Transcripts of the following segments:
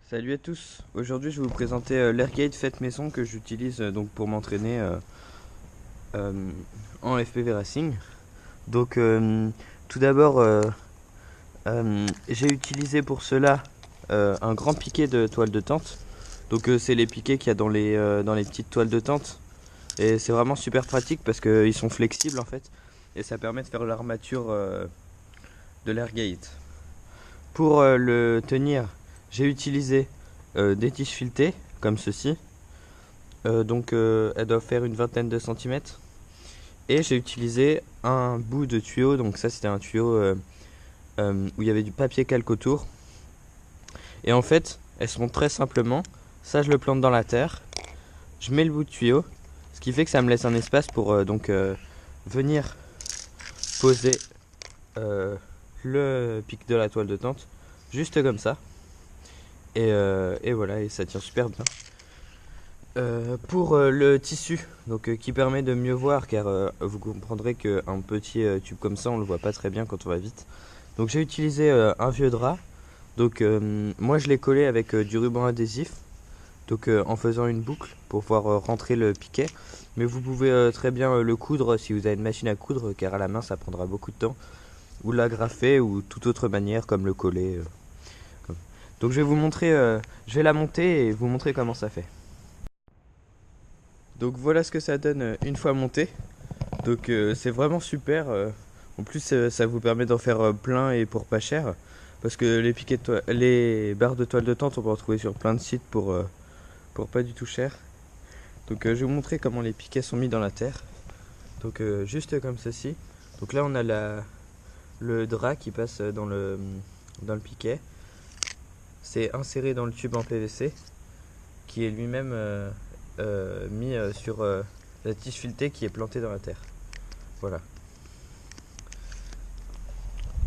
Salut à tous, aujourd'hui je vais vous présenter l'Airgate Fête Maison que j'utilise donc pour m'entraîner en FPV Racing. Donc tout d'abord j'ai utilisé pour cela un grand piquet de toile de tente. Donc c'est les piquets qu'il y a dans les petites toiles de tente. Et c'est vraiment super pratique parce qu'ils sont flexibles en fait. Et ça permet de faire l'armature de l'Airgate. Pour le tenir, j'ai utilisé des tiges filetées comme ceci. Elles doivent faire une vingtaine de centimètres. Et j'ai utilisé un bout de tuyau. Donc ça c'était un tuyau où il y avait du papier calque autour. Et en fait, elles sont très simplement. Ça je le plante dans la terre. Je mets le bout de tuyau. Ce qui fait que ça me laisse un espace pour venir poser le pic de la toile de tente. Juste comme ça. Et voilà, et ça tient super bien. Pour le tissu, qui permet de mieux voir, car vous comprendrez qu'un petit tube comme ça, on le voit pas très bien quand on va vite. Donc j'ai utilisé un vieux drap. Moi je l'ai collé avec du ruban adhésif. En faisant une boucle pour pouvoir rentrer le piquet. Mais vous pouvez très bien le coudre si vous avez une machine à coudre, car à la main ça prendra beaucoup de temps. Ou l'agrafer ou toute autre manière comme le coller. Donc je vais vous montrer, je vais la monter et vous montrer comment ça fait. Donc voilà ce que ça donne une fois monté. C'est vraiment super. En plus ça vous permet d'en faire plein et pour pas cher. Parce que les barres de toile de tente on peut en trouver sur plein de sites pour pas du tout cher. Je vais vous montrer comment les piquets sont mis dans la terre. Juste comme ceci. Donc là on a le drap qui passe dans le piquet. C'est inséré dans le tube en PVC qui est lui-même mis sur la tige filetée qui est plantée dans la terre. Voilà.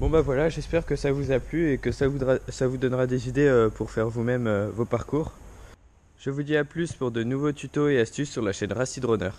Bon bah voilà, j'espère que ça vous a plu et que ça vous donnera des idées pour faire vous-même vos parcours. Je vous dis à plus pour de nouveaux tutos et astuces sur la chaîne Racing Runner.